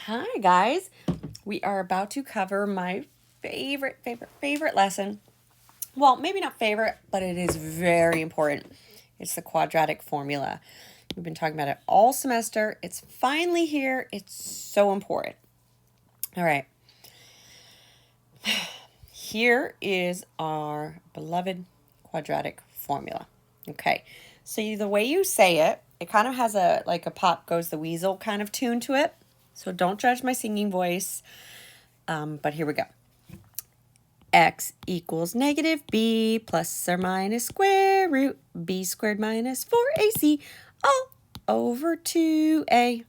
Hi guys, we are about to cover my favorite lesson. Well, maybe not favorite, but it is very important. It's the quadratic formula. We've been talking about it all semester. It's finally here. It's so important. All right. Here is our beloved quadratic formula. Okay. So the way you say it, it kind of has a like a pop goes the weasel kind of tune to it. So don't judge my singing voice. But here we go. X equals negative b plus or minus square root b squared minus 4ac all over 2a.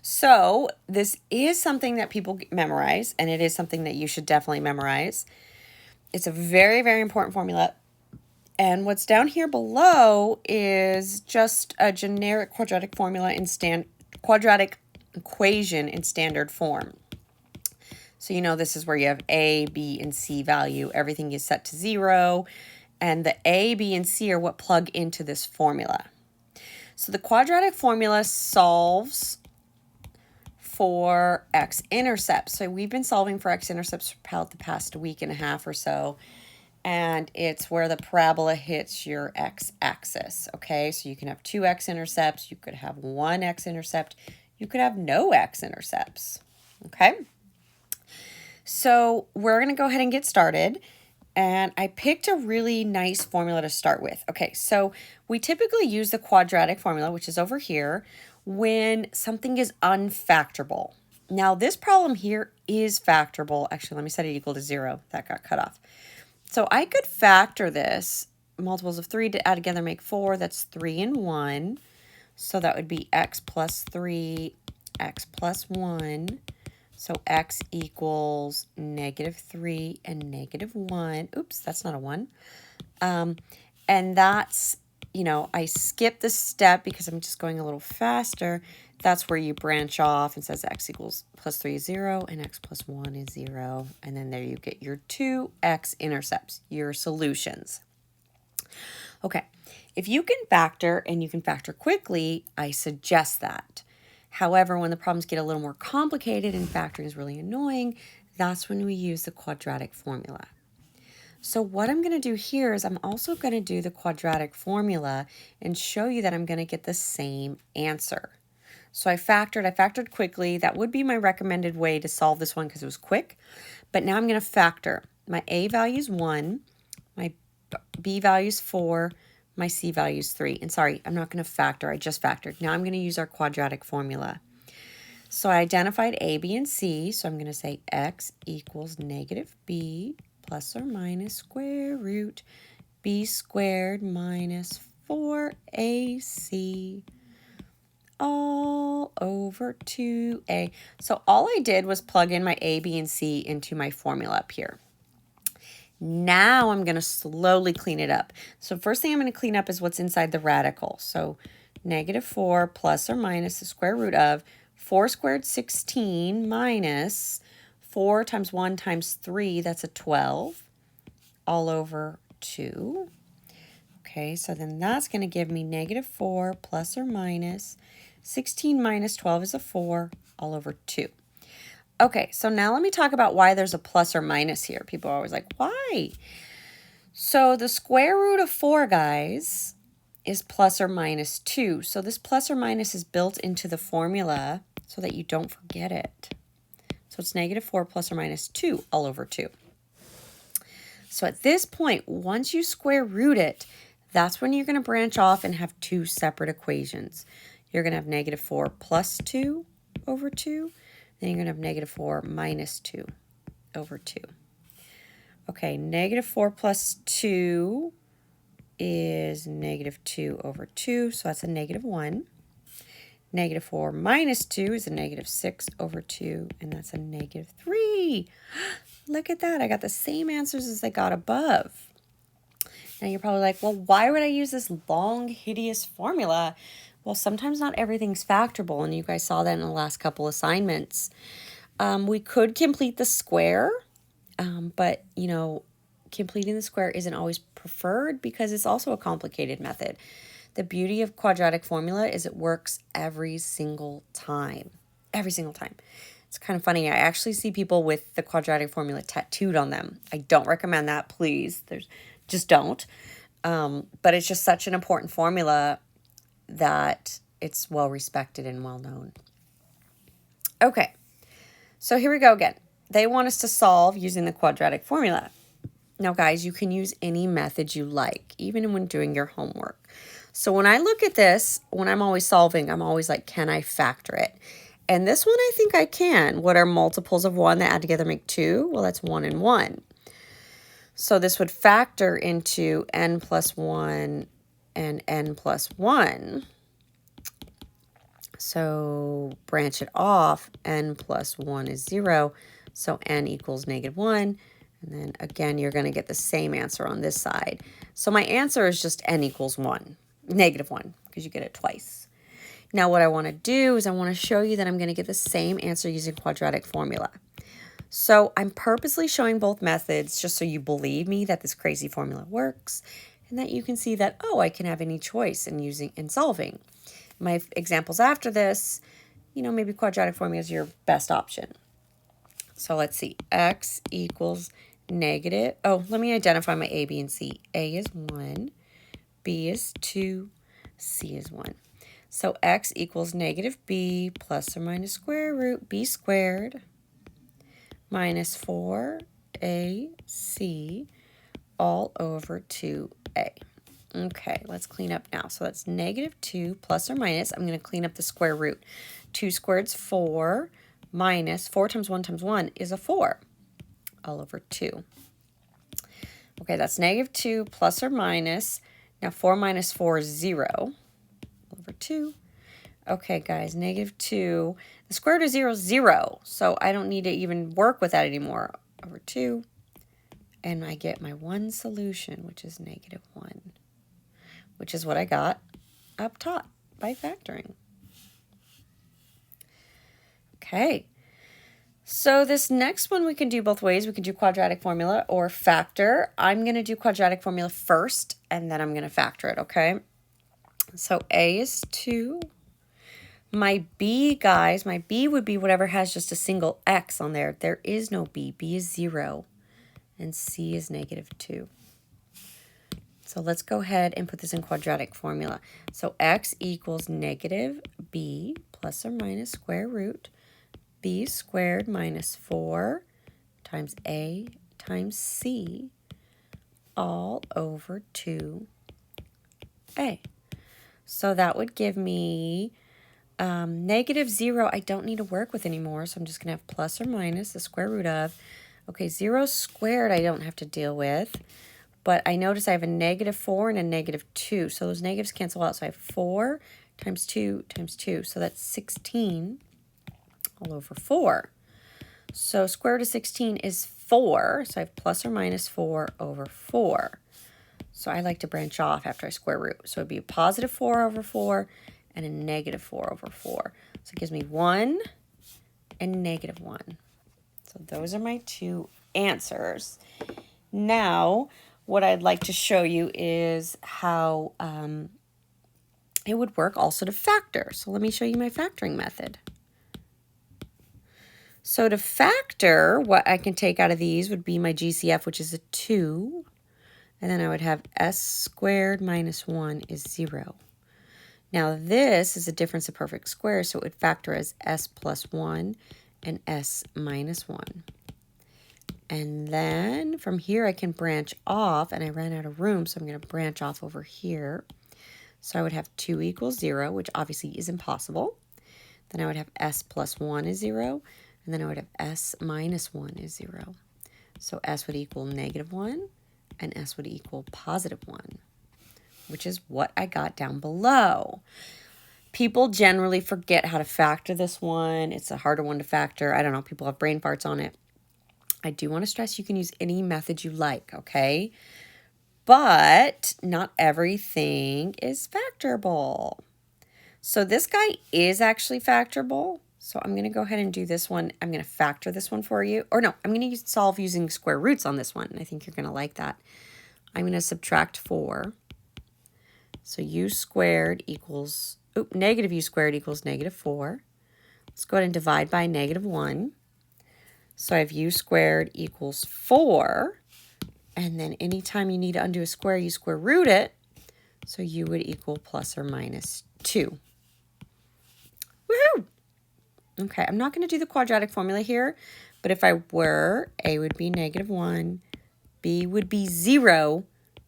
So this is something that people memorize, and it is something that you should definitely memorize. It's a very important formula. And what's down here below is just a generic quadratic formula in quadratic equation in standard form. So you know this is where you have A, B, and C value. Everything is set to 0. And the A, B, and C are what plug into this formula. So the quadratic formula solves for x-intercepts. So we've been solving for x-intercepts for about the past week and a half or so. And it's where the parabola hits your x-axis. Okay, so you can have two x-intercepts. You could have one x-intercept. You could have no x-intercepts. Okay. So we're going to go ahead and get started. And I picked a really nice formula to start with. Okay, so we typically use the quadratic formula, which is over here, when something is unfactorable. Now, this problem here is factorable. Actually, let me set it equal to 0. That got cut off. So I could factor this. Multiples of 3 to add together make 4. That's 3 and 1. So that would be x plus 3, x plus 1. So x equals negative 3 and negative 1. Oops, that's not a 1. And that's, I skipped the step because I'm just going a little faster. That's where you branch off and says x equals plus 3 is 0 and x plus 1 is 0. And then there you get your two x-intercepts, your solutions. Okay, if you can factor and you can factor quickly, I suggest that. However, when the problems get a little more complicated and factoring is really annoying, that's when we use the quadratic formula. So what I'm going to do here is I'm also going to do the quadratic formula and show you that I'm going to get the same answer. So I factored quickly. That would be my recommended way to solve this one because it was quick. But now I'm going to factor. My A value is 1, my B value is 4, my C value is 3. And sorry, I'm not going to factor. I just factored. Now I'm going to use our quadratic formula. So I identified A, B, and C. So I'm going to say x equals negative b plus or minus square root b squared minus 4ac all over 2a. So all I did was plug in my A, B, and C into my formula up here. Now I'm going to slowly clean it up. So first thing I'm going to clean up is what's inside the radical. So negative 4 plus or minus the square root of 4 squared 16 minus 4 times 1 times 3, that's a 12, all over 2. Okay, so then that's going to give me negative 4 plus or minus 16 minus 12 is a 4, all over 2. Okay, so now let me talk about why there's a plus or minus here. People are always like, why? So the square root of 4, guys, is plus or minus 2. So this plus or minus is built into the formula so that you don't forget it. So it's negative 4 plus or minus 2 all over 2. So at this point, once you square root it, that's when you're going to branch off and have two separate equations. You're going to have negative 4 plus 2 over 2. Then you're going to have negative 4 minus 2 over 2. Okay, negative 4 plus 2 is negative 2 over 2, so that's a negative 1. Negative 4 minus 2 is a negative 6 over 2, and that's a negative 3. Look at that. I got the same answers as I got above. Now you're probably like, well, why would I use this long, hideous formula? Well, sometimes not everything's factorable, and you guys saw that in the last couple assignments. We could complete the square, but, completing the square isn't always preferred because it's also a complicated method. The beauty of quadratic formula is it works every single time. every single time. It's kind of funny. I actually see people with the quadratic formula tattooed on them. I don't recommend that, please. Just don't. But it's just such an important formula that it's well respected and well known. Okay, so here we go again. They want us to solve using the quadratic formula. Now, guys, you can use any method you like, even when doing your homework. So when I look at this, when I'm always solving, I'm always like, can I factor it? And this one, I think I can. What are multiples of 1 that add together make 2? Well, that's 1 and 1. So this would factor into n plus 1 and n plus 1. So branch it off, n plus 1 is 0, so n equals -1. And then again, you're going to get the same answer on this side. So my answer is just n equals 1, -1, because you get it twice. Now what I want to do is I want to show you that I'm going to get the same answer using quadratic formula. So I'm purposely showing both methods just so you believe me that this crazy formula works and that you can see that, oh, I can have any choice in solving. My examples after this, maybe quadratic formula is your best option. So let's see, x equals negative. Oh, let me identify my a, b, and c. A is 1, b is 2, c is 1. So x equals -b plus or minus square root b squared minus 4ac all over 2a. Okay, let's clean up now. So that's -2 plus or minus. I'm going to clean up the square root. 2 squared is 4 minus 4 times 1 times 1 is a 4 all over 2. Okay, that's -2 plus or minus. Now 4 minus 4 is 0 all over 2. Okay, guys, -2. The square root of 0 is 0, so I don't need to even work with that anymore. Over 2. And I get my one solution, which is -1, which is what I got up top by factoring. Okay, so this next one we can do both ways. We can do quadratic formula or factor. I'm going to do quadratic formula first, and then I'm going to factor it, okay? So A is 2. My B, guys, my B would be whatever has just a single X on there. There is no B. B is 0, and C is -2. So let's go ahead and put this in quadratic formula. So X equals -b plus or minus square root b squared minus 4 times a times c all over 2a. So that would give me -0. I don't need to work with anymore, so I'm just going to have plus or minus the square root of. Okay, 0 squared I don't have to deal with, but I notice I have a -4 and a -2, so those negatives cancel out. So I have 4 times 2 times 2, so that's 16 all over 4. So square root of 16 is 4, so I have plus or minus 4 over 4. So I like to branch off after I square root. So it would be a positive 4 over 4 and a -4 over 4. So it gives me 1 and -1. So those are my two answers. Now, what I'd like to show you is how it would work also to factor. So let me show you my factoring method. So to factor, what I can take out of these would be my GCF, which is a 2. And then I would have s squared minus 1 is 0. Now this is a difference of perfect squares, so it would factor as s plus 1 and s minus 1. And then from here I can branch off, and I ran out of room, so I'm going to branch off over here. So I would have 2 equals 0, which obviously is impossible. Then I would have s plus 1 is 0. And then I would have s minus 1 is 0. So s would equal -1, and s would equal +1, which is what I got down below. People generally forget how to factor this one. It's a harder one to factor. I don't know. People have brain farts on it. I do want to stress you can use any method you like, okay? But not everything is factorable. So this guy is actually factorable. So I'm going to go ahead and do this one. I'm going to factor this one for you. Or no, I'm going to solve using square roots on this one. And I think you're going to like that. I'm going to subtract 4. So u squared equals, -u squared equals -4. Let's go ahead and divide by -1. So I have u squared equals 4. And then anytime you need to undo a square, you square root it. So u would equal plus or minus 2. Woohoo! Okay, I'm not going to do the quadratic formula here, but if I were, a would be -1, b would be 0,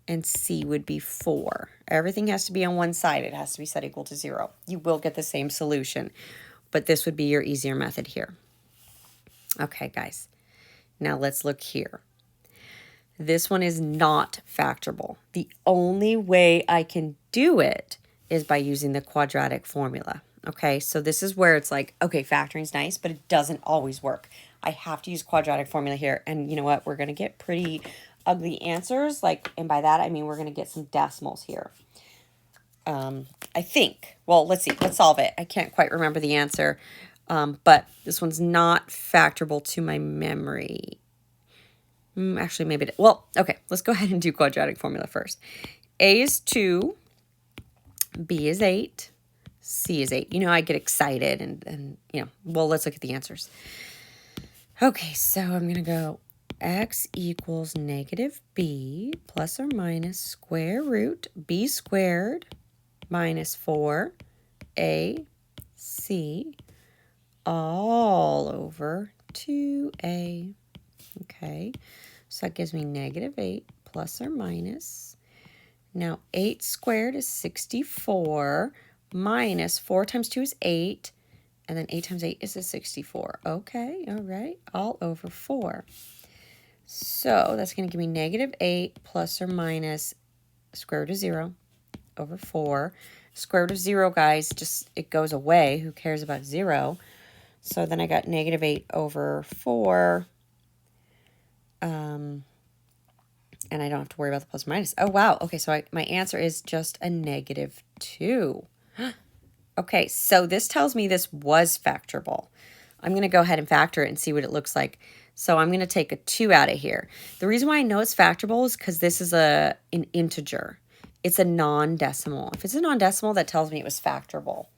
and c would be 4. Everything has to be on one side. It has to be set equal to 0. You will get the same solution, but this would be your easier method here. Okay, guys. Now let's look here. This one is not factorable. The only way I can do it is by using the quadratic formula. Okay, so this is where it's like, okay, factoring's nice, but it doesn't always work. I have to use quadratic formula here, and you know what? We're going to get pretty ugly answers, and by that I mean we're going to get some decimals here. I think. Well, let's see. Let's solve it. I can't quite remember the answer, but this one's not factorable to my memory. Actually, maybe well, okay, let's go ahead and do quadratic formula first. A is 2, B is 8, C is 8. You know, I get excited and well, let's look at the answers. Okay, so I'm going to go x equals -b plus or minus square root b squared minus 4ac all over 2a. Okay, so that gives me -8 plus or minus. Now 8 squared is 64 minus 4 times 2 is 8. And then 8 times 8 is a 64. Okay, all right, all over 4. So that's going to give me -8 plus or minus square root of 0 over 4. Square root of 0, guys, just it goes away. Who cares about 0? So then I got -8 over 4. And I don't have to worry about the plus or minus. Oh, wow. Okay, so my answer is just a -2. Okay, so this tells me this was factorable. I'm going to go ahead and factor it and see what it looks like. So I'm going to take a 2 out of here. The reason why I know it's factorable is because this is an integer. It's a non-decimal. If it's a non-decimal, that tells me it was factorable.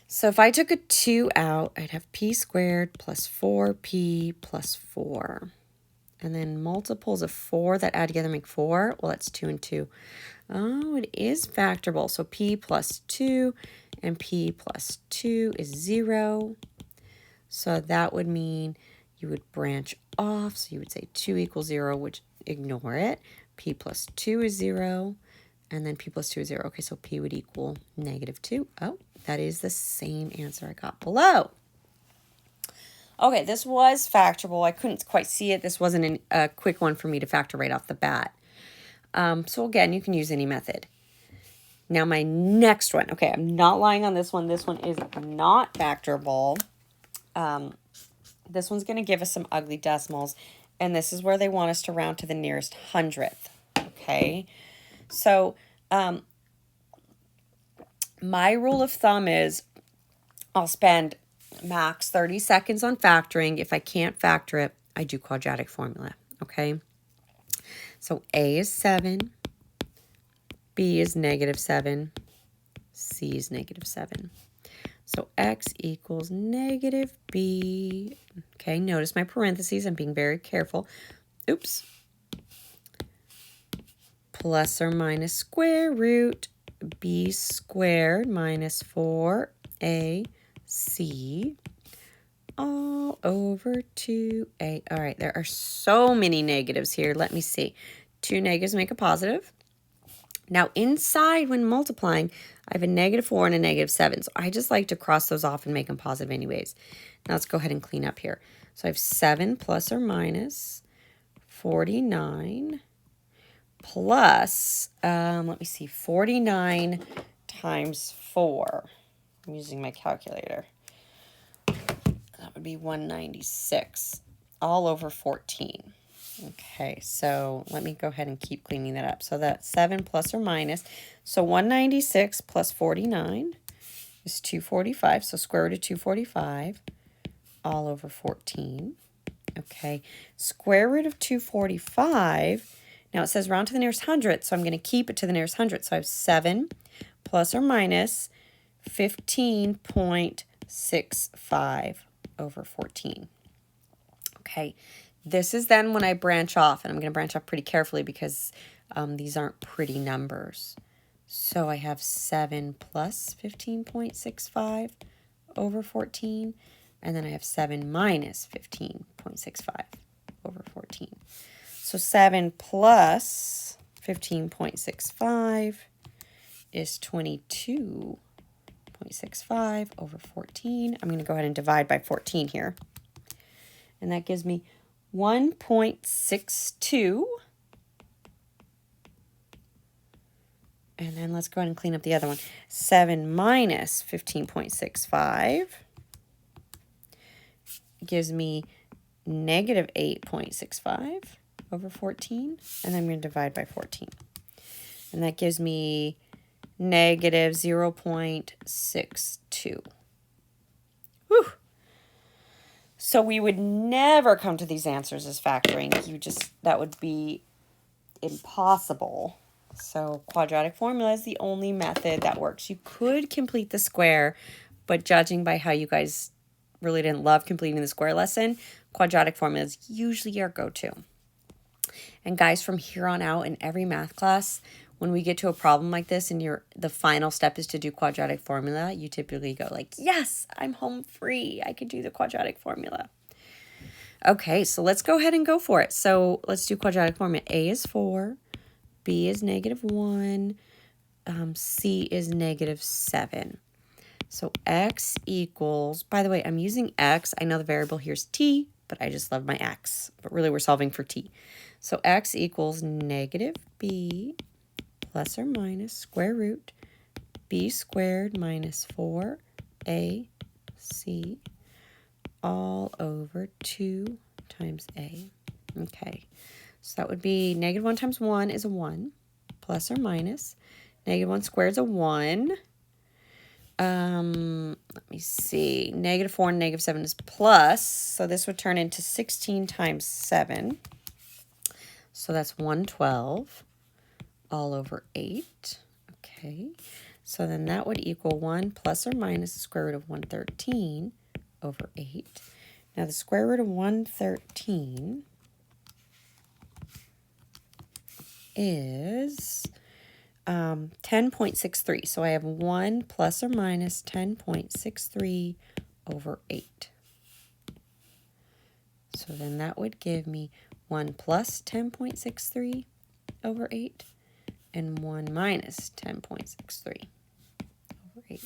So if I took a 2 out, I'd have p squared plus 4p plus 4. And then multiples of 4 that add together make 4. Well, that's 2 and 2. Oh, it is factorable. So p plus 2 and p plus 2 is 0. So that would mean you would branch off. So you would say 2 equals 0, which ignore it. P plus 2 is 0. And then p plus 2 is 0. Okay, so p would equal -2. Oh, that is the same answer I got below. Okay, this was factorable. I couldn't quite see it. This wasn't a quick one for me to factor right off the bat. So again, you can use any method. Now my next one. Okay, I'm not lying on this one. This one is not factorable. This one's going to give us some ugly decimals. And this is where they want us to round to the nearest hundredth. Okay, so my rule of thumb is I'll spend max 30 seconds on factoring. If I can't factor it, I do quadratic formula, okay? So A is 7, B is -7, C is -7. So x equals -b. Okay, notice my parentheses. I'm being very careful. Oops. Plus or minus square root b squared minus 4ac all over 2a. All right, there are so many negatives here. Let me see. 2 negatives make a positive. Now, inside when multiplying, I have a -4 and a -7. So I just like to cross those off and make them positive anyways. Now, let's go ahead and clean up here. So I have 7 plus or minus 49 plus, let me see, 49 times 4. I'm using my calculator. That would be 196 all over 14. Okay, so let me go ahead and keep cleaning that up. So that's 7 plus or minus. So 196 plus 49 is 245. So square root of 245 all over 14. Okay, square root of 245. Now it says round to the nearest hundredth, so I'm going to keep it to the nearest hundredth. So I have 7 plus or minus 15.5 1.65 over 14. Okay, this is then when I branch off, and I'm going to branch off pretty carefully because these aren't pretty numbers. So I have 7 plus 15.65 over 14, and then I have 7 minus 15.65 over 14. So 7 plus 15.65 is 22.65 over 14. I'm going to go ahead and divide by 14 here. And that gives me 1.62. And then let's go ahead and clean up the other one. 7 minus 15.65 gives me negative 8.65 over 14. And then I'm going to divide by 14. And that gives me negative 0.62. Whew. So we would never come to these answers as factoring. That would be impossible. So quadratic formula is the only method that works. You could complete the square, but judging by how you guys really didn't love completing the square lesson, quadratic formula is usually our go-to. And guys, from here on out in every math class, when we get to a problem like this and the final step is to do quadratic formula, you typically go like, yes, I'm home free. I could do the quadratic formula. Okay, so let's go ahead and go for it. So let's do quadratic formula. A is 4, B is negative 1, C is negative 7. So x equals, by the way, I'm using x. I know the variable here is t, but I just love my x. But really we're solving for t. So x equals negative b plus or minus square root b squared minus 4ac all over 2 times a. Okay, so that would be negative 1 times 1 is a 1, plus or minus. Negative 1 squared is a 1. Let me see. Negative 4 and negative 7 is plus, so this would turn into 16 times 7. So that's 112 all over 8. Okay, so then that would equal 1 plus or minus the square root of 113 over 8. Now the square root of 113 is 10.63. So I have 1 plus or minus 10.63 over 8. So then that would give me 1 plus 10.63 over 8 and 1 minus 10.63 over 8.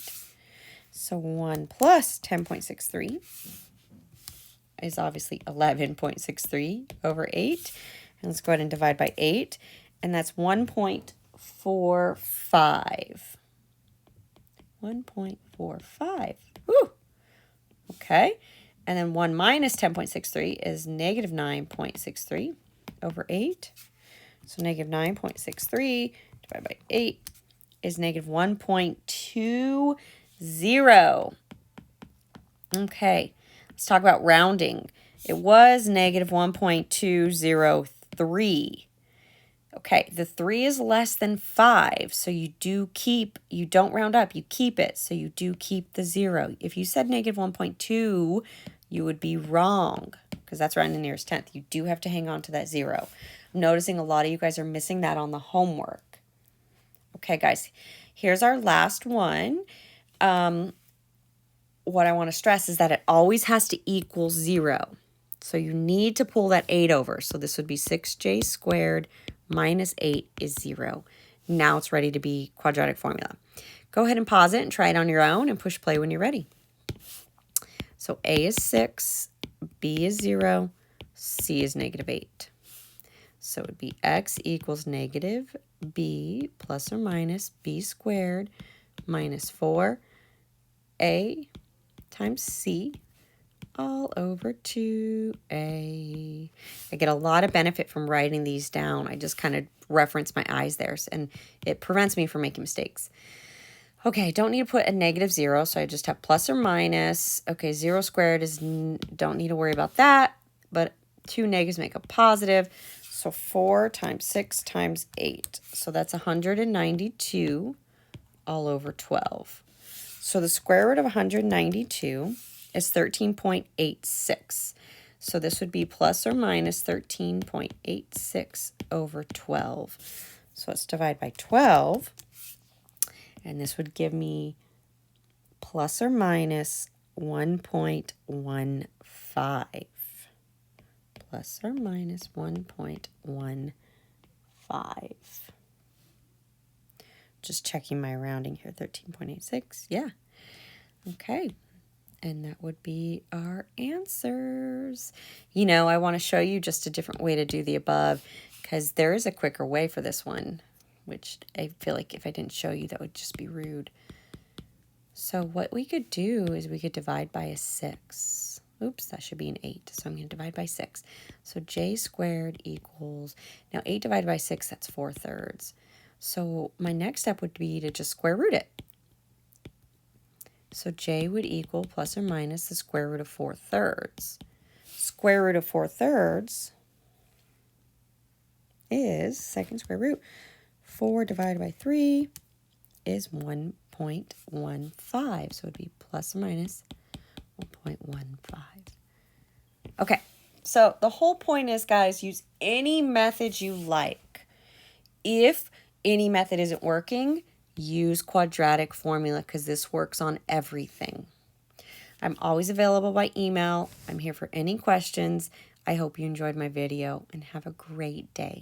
So 1 plus 10.63 is obviously 11.63 over 8. And let's go ahead and divide by 8. And that's 1.45. 1.45. Woo! Okay. And then 1 minus 10.63 is negative 9.63 over 8. So negative 9.63 divided by 8 is negative 1.20. Okay, let's talk about rounding. It was negative 1.203. Okay, the 3 is less than 5, so you don't round up, you keep it, so you do keep the 0. If you said negative 1.2, you would be wrong, because that's rounding the nearest tenth. You do have to hang on to that 0. I'm noticing a lot of you guys are missing that on the homework. Okay, guys, here's our last one. What I want to stress is that it always has to equal 0. So you need to pull that 8 over. So this would be 6j squared minus 8 is 0. Now it's ready to be quadratic formula. Go ahead and pause it and try it on your own and push play when you're ready. So A is 6, B is 0, C is negative 8. So it would be x equals negative b plus or minus b squared minus 4a times c all over 2a. I get a lot of benefit from writing these down. I just kind of reference my eyes there, and it prevents me from making mistakes. Okay, I don't need to put a negative 0, so I just have plus or minus. Okay, 0 squared is, don't need to worry about that, but 2 negatives make a positive. So 4 times 6 times 8. So that's 192 all over 12. So the square root of 192 is 13.86. So this would be plus or minus 13.86 over 12. So let's divide by 12. And this would give me plus or minus 1.15. Plus or minus 1.15. Just checking my rounding here, 13.86. Yeah. Okay. And that would be our answers. You know, I want to show you just a different way to do the above because there is a quicker way for this one, which I feel like if I didn't show you, that would just be rude. So what we could do is we could divide by a 6. Oops, that should be an 8. So I'm going to divide by 6. So j squared equals, now 8 divided by 6, that's 4/3. So my next step would be to just square root it. So j would equal plus or minus the square root of 4/3. Square root of 4/3 is second square root. 4 divided by 3 is 1.15. So it would be plus or minus 1.15. Okay, so the whole point is, guys, use any method you like. If any method isn't working, use quadratic formula because this works on everything. I'm always available by email. I'm here for any questions. I hope you enjoyed my video and have a great day.